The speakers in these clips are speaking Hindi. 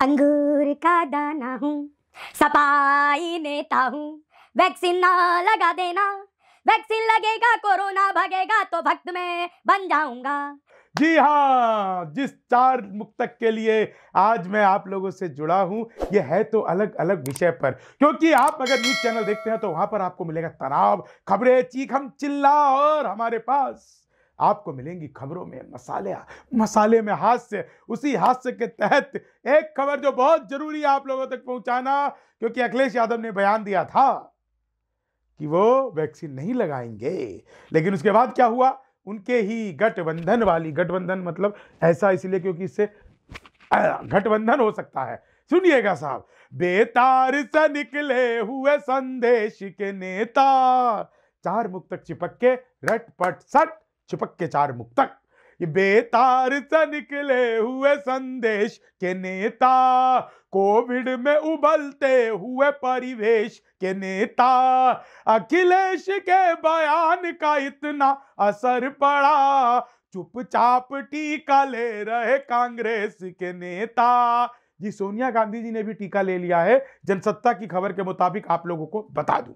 अंगूर का दाना हूँ, सपाई नेता हूँ, वैक्सीन ना लगा देना, वैक्सीन लगेगा कोरोना भागेगा तो भक्त में बन जाऊंगा। जी हाँ, जिस चार मुक्तक के लिए आज मैं आप लोगों से जुड़ा हूं, ये है तो अलग अलग विषय पर, क्योंकि आप अगर न्यूज चैनल देखते हैं तो वहां पर आपको मिलेगा तनाव, खबरें, चीखम चिल्ला, और हमारे पास आपको मिलेंगी खबरों में मसाले में हास्य। उसी हास्य के तहत एक खबर जो बहुत जरूरी है आप लोगों तक पहुंचाना, क्योंकि अखिलेश यादव ने बयान दिया था कि वो वैक्सीन नहीं लगाएंगे, लेकिन उसके बाद क्या हुआ, उनके ही गठबंधन मतलब ऐसा इसलिए क्योंकि इससे गठबंधन हो सकता है। सुनिएगा साहब, बेतार से निकले हुए संदेश के नेता, चार मुक्तक चिपक के रट पट सट चिपक के चार मुक्तक। ये बेतार से निकले हुए संदेश के नेता, कोविड में उबलते हुए परिवेश के नेता, अखिलेश के बयान का इतना असर पड़ा, चुपचाप टीका ले रहे कांग्रेस के नेता। जी, सोनिया गांधी जी ने भी टीका ले लिया है, जनसत्ता की खबर के मुताबिक आप लोगों को बता दूं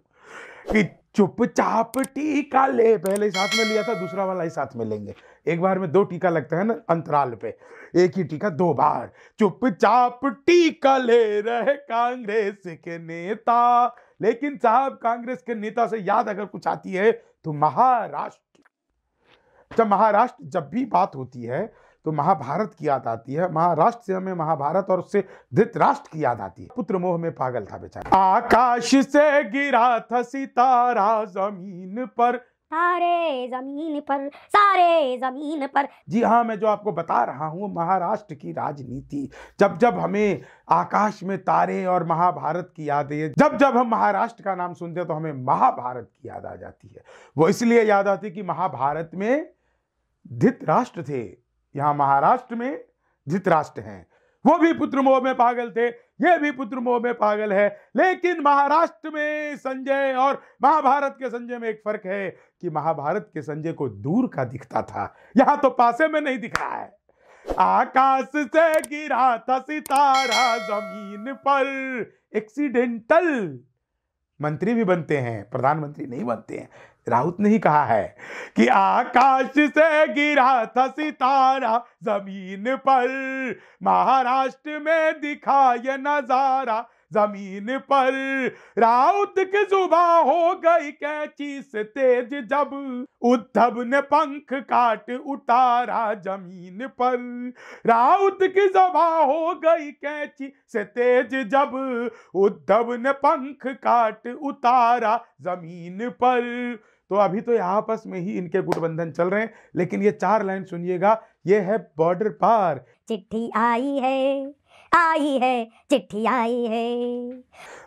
कि चुपचाप टीका ले, पहले साथ में लिया था, दूसरा वाला ही साथ में लेंगे। एक बार में 2 टीका लगता है ना अंतराल पे, एक ही टीका 2 बार। चुपचाप टीका ले रहे कांग्रेस के नेता। लेकिन साहब, कांग्रेस के नेता से याद अगर कुछ आती है तो महाराष्ट्र जब भी बात होती है तो महाभारत की याद आती है। महाराष्ट्र से हमें महाभारत और उससे धृतराष्ट्र की याद आती है। पुत्र मोह में पागल था बेचारा। आकाश से गिरा था सितारा जमीन पर, सारे जमीन पर, सारे जमीन पर। जी हाँ, मैं जो आपको बता रहा हूँ महाराष्ट्र की राजनीति। जब जब हमें आकाश में तारे और महाभारत की याद है, जब जब हम महाराष्ट्र का नाम सुनते हैं तो हमें महाभारत की याद आ जाती है। वो इसलिए याद आती है कि महाभारत में धृतराष्ट्र थे, यहां महाराष्ट्र में धृतराष्ट्र हैं। वो भी पुत्र मोह में पागल थे, ये भी पुत्र मोह में पागल है। लेकिन महाराष्ट्र में संजय और महाभारत के संजय में एक फर्क है कि महाभारत के संजय को दूर का दिखता था, यहां तो पासे में नहीं दिख रहा है। आकाश से गिरा था सितारा जमीन पर, एक्सीडेंटल मंत्री भी बनते हैं, प्रधानमंत्री नहीं बनते हैं। राउत ने ही कहा है कि आकाश से गिरा था सितारा जमीन पर, महाराष्ट्र में दिखा ये नजारा जमीन पर। राउत की जुबां हो गई कैंची से तेज जब उद्धव ने पंख काट उतारा जमीन पर। राउत की जुबां हो गई कैंची से तेज जब उद्धव ने पंख काट उतारा जमीन पर। तो अभी तो आपस में ही इनके गुटबंधन चल रहे हैं, लेकिन ये 4 लाइन सुनिएगा, ये है बॉर्डर पार। चिट्ठी आई है, चिट्ठी आई है,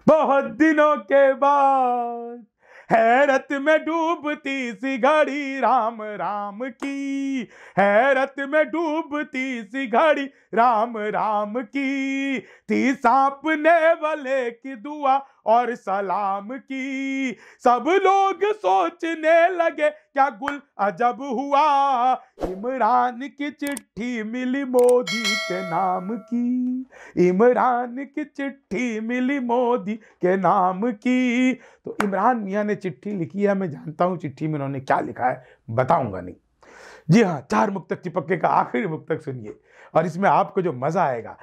बहुत दिनों के बाद हैरत में डूबती सी घड़ी राम राम की, हैरत में डूबती सी घड़ी राम राम की, थी सांपने वाले की दुआ और सलाम की। सब लोग सोचने लगे क्या गुल अजब हुआ, इमरान की चिट्ठी मिली मोदी के नाम की, इमरान की चिट्ठी मिली मोदी के नाम की। तो इमरान मियां ने चिट्ठी लिखी है, मैं जानता हूं चिट्ठी में उन्होंने क्या लिखा है, बताऊंगा नहीं। जी हाँ, 4 मुक्तक चिपके का आखिरी मुक्तक सुनिए और इसमें आपको जो मजा आएगा।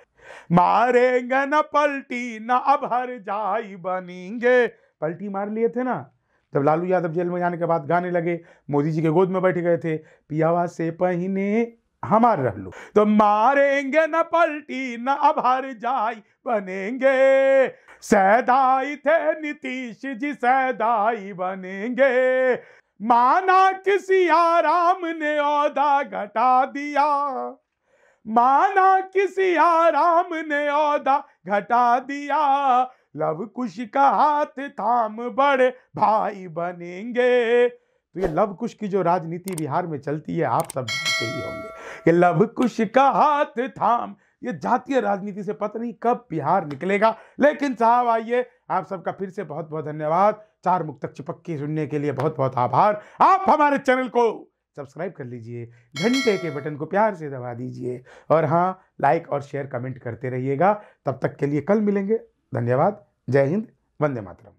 मारेंगे न पलटी न अब हर जाई बनेंगे। पलटी मार लिए थे ना जब लालू यादव जेल में जाने के बाद, गाने लगे, मोदी जी के गोद में बैठ गए थे, पियावा से पहिने हमार रह लो। तो मारेंगे न पलटी न अब हर जाई बनेंगे, सैदाई थे नीतीश जी सैदाई बनेंगे। माना किसी आराम ने औदा घटा दिया, माना किसी आराम ने औदा घटा दिया, लव कुश का हाथ थाम बड़े भाई बनेंगे। तो ये लव कुश की जो राजनीति बिहार में चलती है आप सब जानते ही होंगे, ये लव कुश का हाथ थाम, ये जातीय राजनीति से पता नहीं कब बिहार निकलेगा। लेकिन साहब आइए, आप सबका फिर से बहुत बहुत धन्यवाद। 4 मुक्तक चिपक के सुनने के लिए बहुत बहुत आभार। आप हमारे चैनल को सब्सक्राइब कर लीजिए, घंटे के बटन को प्यार से दबा दीजिए और हाँ, लाइक और शेयर कमेंट करते रहिएगा। तब तक के लिए कल मिलेंगे। धन्यवाद। जय हिंद। वंदे मातरम।